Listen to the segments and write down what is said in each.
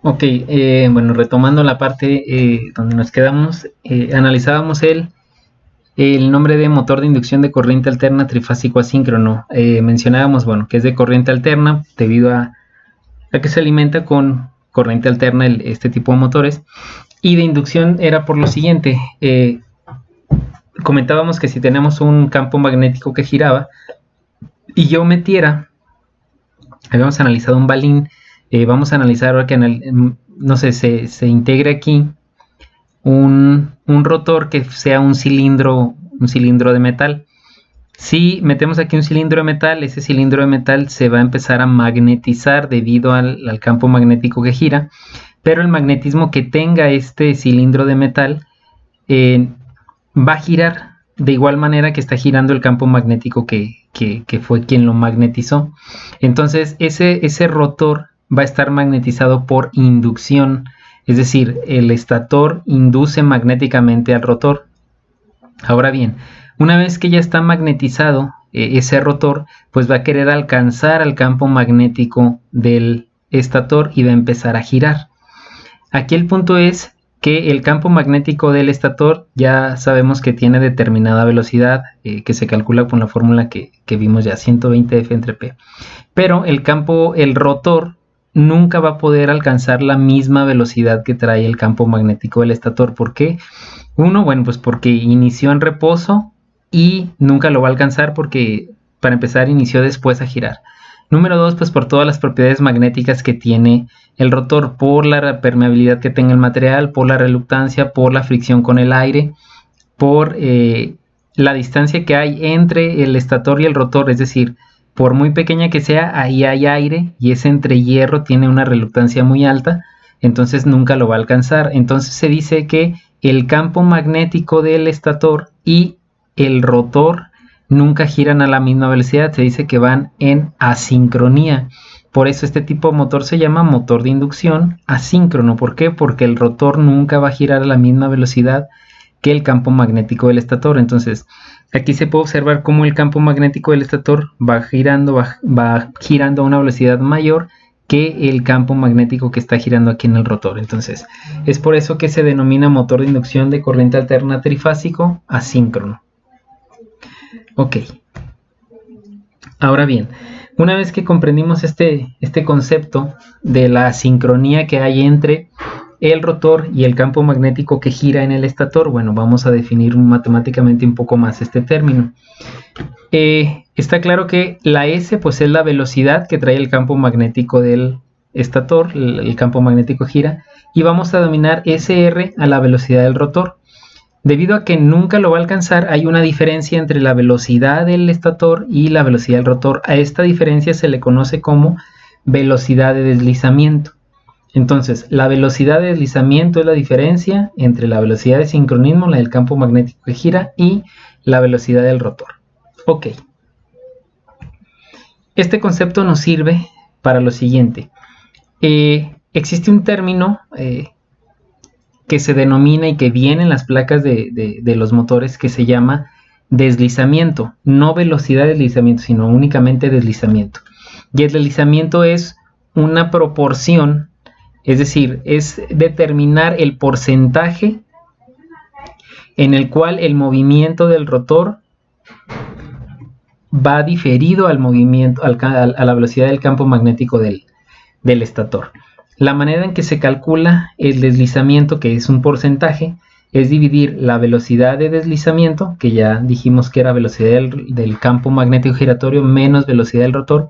Ok, bueno, retomando la parte donde nos quedamos, analizábamos el nombre de motor de inducción de corriente alterna trifásico asíncrono. Mencionábamos, bueno, que es de corriente alterna debido a que se alimenta con corriente alterna este tipo de motores. Y de inducción era por lo siguiente, comentábamos que si tenemos un campo magnético que giraba y yo metiera, habíamos analizado un balín, vamos a analizar ahora que no sé, se integre aquí un rotor que sea un cilindro de metal. Si metemos aquí un cilindro de metal, ese cilindro de metal se va a empezar a magnetizar debido al campo magnético que gira, pero el magnetismo que tenga este cilindro de metal va a girar de igual manera que está girando el campo magnético que fue quien lo magnetizó. Entonces ese rotor va a estar magnetizado por inducción, es decir, el estator induce magnéticamente al rotor. Ahora bien, una vez que ya está magnetizado ese rotor, pues va a querer alcanzar al campo magnético del estator y va a empezar a girar. Aquí el punto es que el campo magnético del estator ya sabemos que tiene determinada velocidad que se calcula con la fórmula que vimos ya, 120 F entre P. Pero el rotor nunca va a poder alcanzar la misma velocidad que trae el campo magnético del estator. ¿Por qué? Uno, bueno, pues porque inició en reposo y nunca lo va a alcanzar porque para empezar inició después a girar. Número 2, pues por todas las propiedades magnéticas que tiene el rotor, por la permeabilidad que tenga el material, por la reluctancia, por la fricción con el aire, por la distancia que hay entre el estator y el rotor, es decir, por muy pequeña que sea, ahí hay aire y ese entrehierro tiene una reluctancia muy alta, entonces nunca lo va a alcanzar. Entonces se dice que el campo magnético del estator y el rotor nunca giran a la misma velocidad, se dice que van en asincronía. Por eso este tipo de motor se llama motor de inducción asíncrono. ¿Por qué? Porque el rotor nunca va a girar a la misma velocidad que el campo magnético del estator. Entonces, aquí se puede observar cómo el campo magnético del estator va girando a una velocidad mayor que el campo magnético que está girando aquí en el rotor. Entonces, es por eso que se denomina motor de inducción de corriente alterna trifásico asíncrono. Ok. Ahora bien, una vez que comprendimos este concepto de la sincronía que hay entre el rotor y el campo magnético que gira en el estator, bueno, vamos a definir matemáticamente un poco más este término. Está claro que la S pues es la velocidad que trae el campo magnético del estator, el campo magnético gira, y vamos a denominar SR a la velocidad del rotor. Debido a que nunca lo va a alcanzar, hay una diferencia entre la velocidad del estator y la velocidad del rotor. A esta diferencia se le conoce como velocidad de deslizamiento. Entonces, la velocidad de deslizamiento es la diferencia entre la velocidad de sincronismo, la del campo magnético que gira, y la velocidad del rotor. Ok. Este concepto nos sirve para lo siguiente. Existe un término que se denomina y que viene en las placas de los motores que se llama deslizamiento, no velocidad de deslizamiento, sino únicamente deslizamiento. Y el deslizamiento es una proporción, es decir, es determinar el porcentaje en el cual el movimiento del rotor va diferido al movimiento, a la velocidad del campo magnético del estator. La manera en que se calcula el deslizamiento, que es un porcentaje, es dividir la velocidad de deslizamiento, que ya dijimos que era velocidad del campo magnético giratorio menos velocidad del rotor,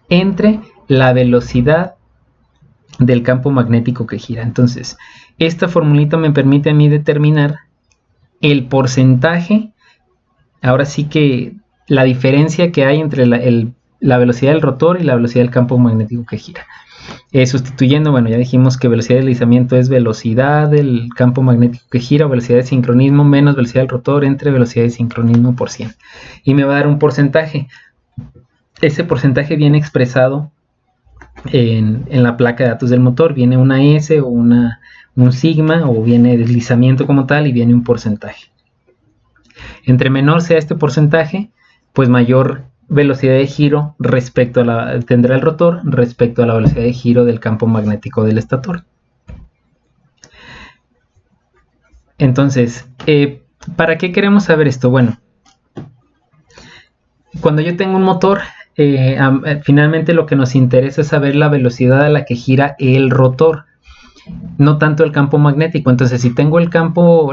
entre la velocidad del campo magnético que gira. Entonces, esta formulita me permite a mí determinar el porcentaje, ahora sí que la diferencia que hay entre la velocidad del rotor y la velocidad del campo magnético que gira. Sustituyendo, bueno, ya dijimos que velocidad de deslizamiento es velocidad del campo magnético que gira, o velocidad de sincronismo menos velocidad del rotor entre velocidad de sincronismo por 100. Y me va a dar un porcentaje. Ese porcentaje viene expresado en la placa de datos del motor. Viene una S o un sigma, o viene deslizamiento como tal y viene un porcentaje. Entre menor sea este porcentaje, pues mayor velocidad de giro tendrá el rotor respecto a la velocidad de giro del campo magnético del estator. Entonces, ¿para qué queremos saber esto? Bueno, cuando yo tengo un motor, finalmente lo que nos interesa es saber la velocidad a la que gira el rotor, no tanto el campo magnético. Entonces, si tengo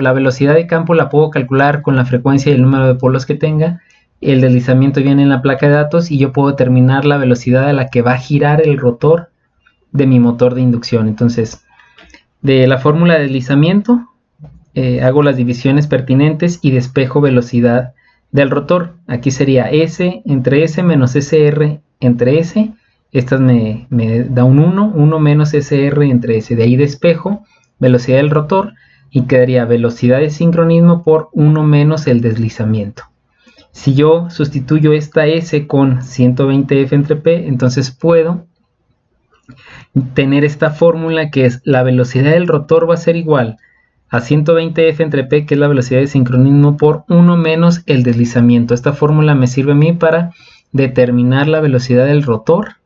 la velocidad de campo la puedo calcular con la frecuencia y el número de polos que tenga. El deslizamiento viene en la placa de datos y yo puedo determinar la velocidad a la que va a girar el rotor de mi motor de inducción. Entonces, de la fórmula de deslizamiento, hago las divisiones pertinentes y despejo velocidad del rotor. Aquí sería S entre S menos SR entre S. Estas me da un 1 menos SR entre S. De ahí despejo velocidad del rotor y quedaría velocidad de sincronismo por 1 menos el deslizamiento. Si yo sustituyo esta S con 120 F entre P, entonces puedo tener esta fórmula que es la velocidad del rotor va a ser igual a 120 F entre P, que es la velocidad de sincronismo, por 1 menos el deslizamiento. Esta fórmula me sirve a mí para determinar la velocidad del rotor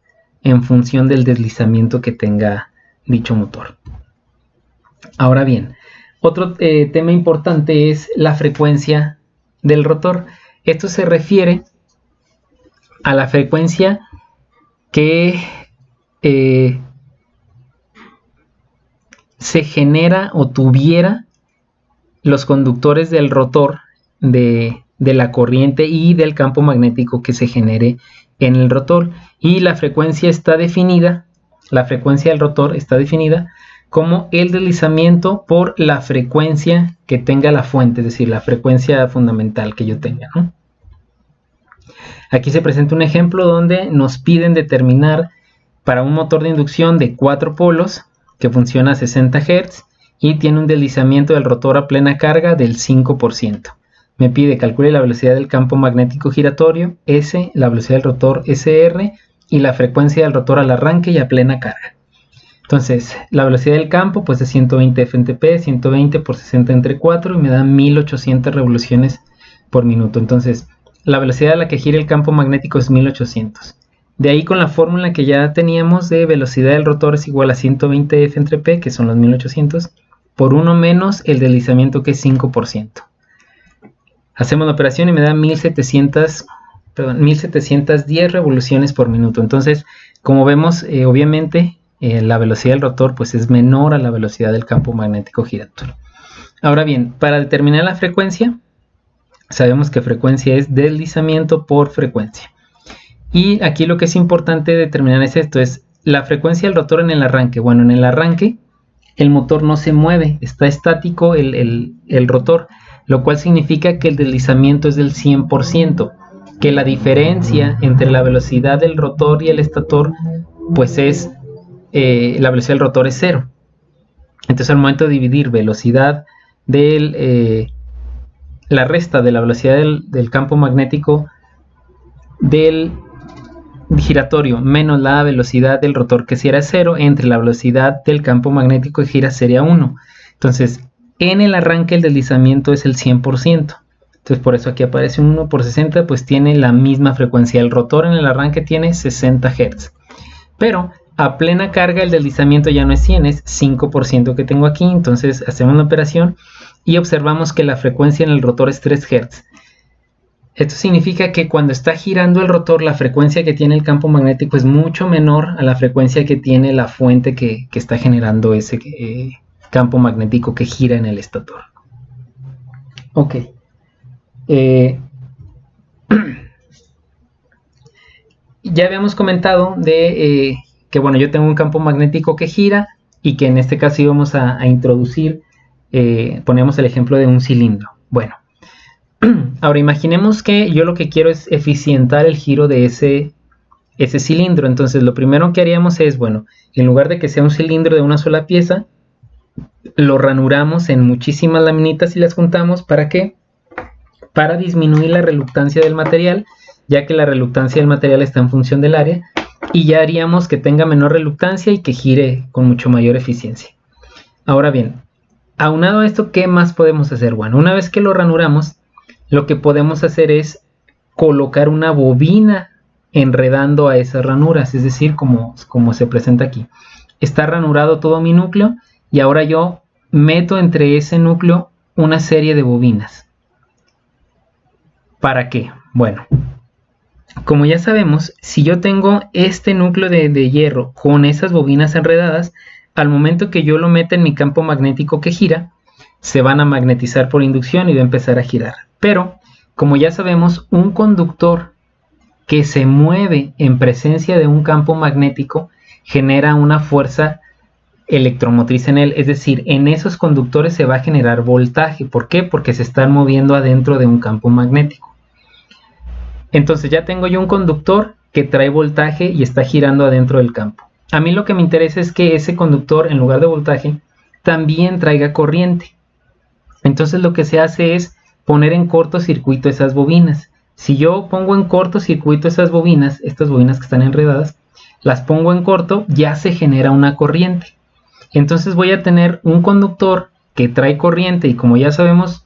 en función del deslizamiento que tenga dicho motor. Ahora bien, otro tema importante es la frecuencia del rotor. Esto se refiere a la frecuencia que se genera o tuviera los conductores del rotor de la corriente y del campo magnético que se genere en el rotor. Y la frecuencia está definida, la frecuencia del rotor está definida como el deslizamiento por la frecuencia que tenga la fuente, es decir, la frecuencia fundamental que yo tenga, ¿no? Aquí se presenta un ejemplo donde nos piden determinar para un motor de inducción de 4 polos que funciona a 60 Hz y tiene un deslizamiento del rotor a plena carga del 5%. Me pide calcule la velocidad del campo magnético giratorio, S, la velocidad del rotor SR y la frecuencia del rotor al arranque y a plena carga. Entonces, la velocidad del campo pues es 120 F entre P, 120 por 60 entre 4 y me da 1800 revoluciones por minuto. Entonces, la velocidad a la que gira el campo magnético es 1800. De ahí, con la fórmula que ya teníamos de velocidad del rotor es igual a 120 F entre P, que son los 1800, por 1 menos el deslizamiento, que es 5%. Hacemos la operación y me da 1710 revoluciones por minuto. Entonces, como vemos, obviamente la velocidad del rotor pues es menor a la velocidad del campo magnético giratorio. Ahora bien, para determinar la frecuencia, sabemos que frecuencia es deslizamiento por frecuencia. Y aquí lo que es importante determinar es esto, es la frecuencia del rotor en el arranque. Bueno, en el arranque el motor no se mueve, está estático el rotor, lo cual significa que el deslizamiento es del 100%, que la diferencia entre la velocidad del rotor y el estator pues es, la velocidad del rotor es 0. Entonces, al momento de dividir velocidad la resta de la velocidad del campo magnético del giratorio menos la velocidad del rotor, que si era 0, entre la velocidad del campo magnético que gira sería 1. Entonces, en el arranque el deslizamiento es el 100%. Entonces, por eso aquí aparece un 1 por 60, pues tiene la misma frecuencia. El rotor en el arranque tiene 60 Hz. Pero a plena carga el deslizamiento ya no es 100, es 5% que tengo aquí. Entonces, hacemos la operación y observamos que la frecuencia en el rotor es 3 Hz. Esto significa que cuando está girando el rotor, la frecuencia que tiene el campo magnético es mucho menor a la frecuencia que tiene la fuente que está generando ese campo magnético que gira en el estator. Ok. Ya habíamos comentado que bueno, yo tengo un campo magnético que gira y que en este caso íbamos a introducir, ponemos el ejemplo de un cilindro. Bueno. Ahora imaginemos que yo lo que quiero es eficientar el giro de ese cilindro. Entonces lo primero que haríamos es, bueno, en lugar de que sea un cilindro de una sola pieza, lo ranuramos en muchísimas laminitas y las juntamos. ¿Para qué? Para disminuir la reluctancia del material, ya que la reluctancia del material está en función del área, y ya haríamos que tenga menor reluctancia y que gire con mucho mayor eficiencia. Ahora bien, aunado a esto, ¿qué más podemos hacer? Bueno, una vez que lo ranuramos, lo que podemos hacer es colocar una bobina enredando a esas ranuras, es decir, como se presenta aquí. Está ranurado todo mi núcleo y ahora yo meto entre ese núcleo una serie de bobinas. ¿Para qué? Bueno, como ya sabemos, si yo tengo este núcleo de hierro con esas bobinas enredadas, al momento que yo lo meta en mi campo magnético que gira, se van a magnetizar por inducción y va a empezar a girar. Pero, como ya sabemos, un conductor que se mueve en presencia de un campo magnético genera una fuerza electromotriz en él, es decir, en esos conductores se va a generar voltaje. ¿Por qué? Porque se están moviendo adentro de un campo magnético. Entonces ya tengo yo un conductor que trae voltaje y está girando adentro del campo. A mí lo que me interesa es que ese conductor, en lugar de voltaje, también traiga corriente. Entonces lo que se hace es poner en cortocircuito esas bobinas. Si yo pongo en cortocircuito esas bobinas, estas bobinas que están enredadas, las pongo en corto, ya se genera una corriente. Entonces voy a tener un conductor que trae corriente y como ya sabemos,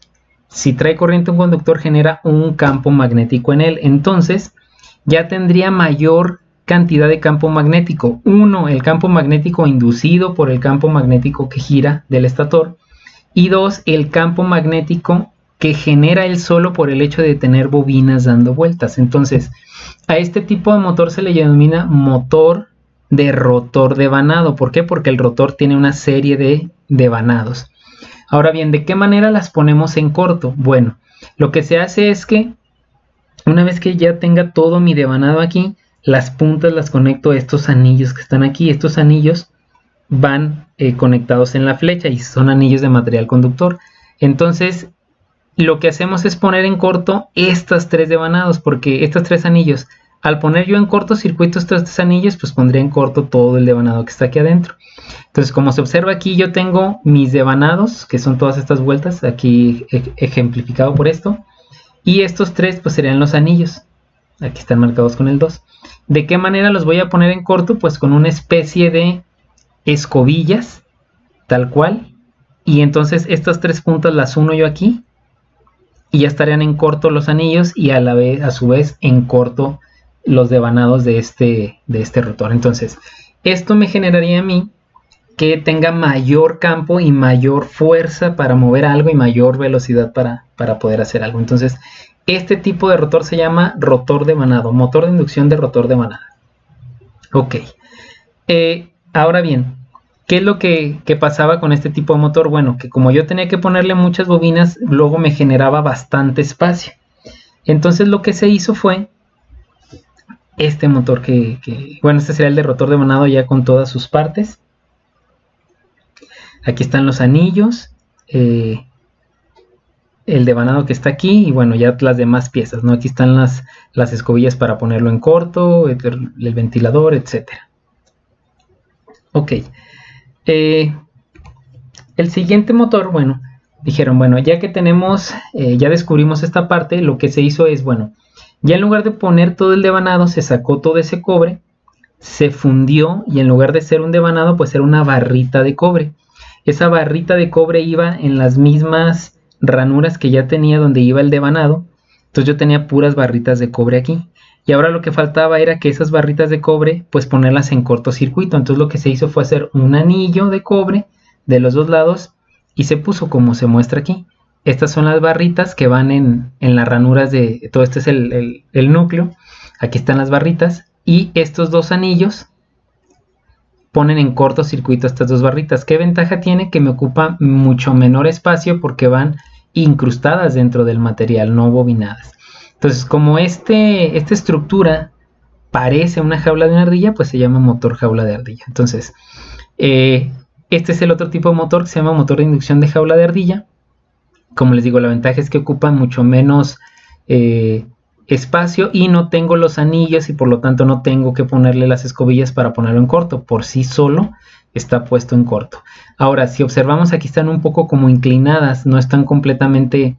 si trae corriente un conductor genera un campo magnético en él. Entonces ya tendría mayor cantidad de campo magnético. Uno, el campo magnético inducido por el campo magnético que gira del estator. Y dos, el campo magnético que genera él solo por el hecho de tener bobinas dando vueltas. Entonces, a este tipo de motor se le denomina motor de rotor devanado. ¿Por qué? Porque el rotor tiene una serie de devanados. Ahora bien, ¿de qué manera las ponemos en corto? Bueno, lo que se hace es que una vez que ya tenga todo mi devanado aquí, las puntas las conecto a estos anillos que están aquí. Estos anillos van conectados en la flecha y son anillos de material conductor. Entonces, lo que hacemos es poner en corto estas tres devanados, porque estos tres anillos, al poner yo en cortocircuito estos tres anillos, pues pondría en corto todo el devanado que está aquí adentro. Entonces, como se observa aquí, yo tengo mis devanados, que son todas estas vueltas, aquí ejemplificado por esto, y estos tres pues serían los anillos, aquí están marcados con el 2. ¿De qué manera los voy a poner en corto? Pues con una especie de escobillas, tal cual, y entonces estas tres puntas las uno yo aquí, y ya estarían en corto los anillos y a su vez en corto los devanados de este rotor. Entonces, esto me generaría a mí que tenga mayor campo y mayor fuerza para mover algo y mayor velocidad para poder hacer algo. Entonces, este tipo de rotor se llama rotor devanado, motor de inducción de rotor devanado. Ok. Ahora bien, ¿qué es lo que pasaba con este tipo de motor? Bueno, que como yo tenía que ponerle muchas bobinas, luego me generaba bastante espacio. Entonces lo que se hizo fue este motor bueno, este sería el de rotor devanado ya con todas sus partes. Aquí están los anillos, el devanado que está aquí y bueno, ya las demás piezas, ¿no? Aquí están las escobillas para ponerlo en corto, el ventilador, etcétera. Ok. El siguiente motor, bueno, dijeron, bueno, ya que tenemos, ya descubrimos esta parte, lo que se hizo es, bueno, ya en lugar de poner todo el devanado, se sacó todo ese cobre, se fundió y en lugar de ser un devanado, pues era una barrita de cobre. Esa barrita de cobre iba en las mismas ranuras que ya tenía donde iba el devanado, entonces yo tenía puras barritas de cobre aquí. Y ahora lo que faltaba era que esas barritas de cobre, pues ponerlas en cortocircuito. Entonces lo que se hizo fue hacer un anillo de cobre de los dos lados y se puso como se muestra aquí. Estas son las barritas que van en las ranuras de... Todo este es el núcleo. Aquí están las barritas. Y estos dos anillos ponen en cortocircuito estas dos barritas. ¿Qué ventaja tiene? Que me ocupa mucho menor espacio porque van incrustadas dentro del material, no bobinadas. Entonces, como esta estructura parece una jaula de una ardilla, pues se llama motor jaula de ardilla. Entonces, este es el otro tipo de motor que se llama motor de inducción de jaula de ardilla. Como les digo, la ventaja es que ocupa mucho menos espacio y no tengo los anillos y por lo tanto no tengo que ponerle las escobillas para ponerlo en corto. Por sí solo está puesto en corto. Ahora, si observamos, aquí están un poco como inclinadas, no están completamente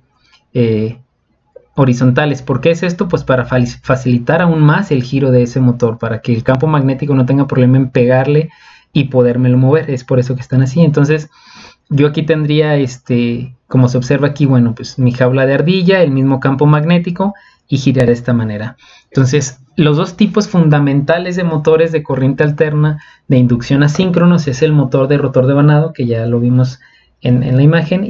horizontales. ¿Por qué es esto? Pues para facilitar aún más el giro de ese motor, para que el campo magnético no tenga problema en pegarle y podérmelo mover. Es por eso que están así. Entonces, yo aquí tendría, como se observa aquí, bueno, pues mi jaula de ardilla, el mismo campo magnético, y girar de esta manera. Entonces, los dos tipos fundamentales de motores de corriente alterna de inducción asíncronos es el motor de rotor devanado, que ya lo vimos en la imagen,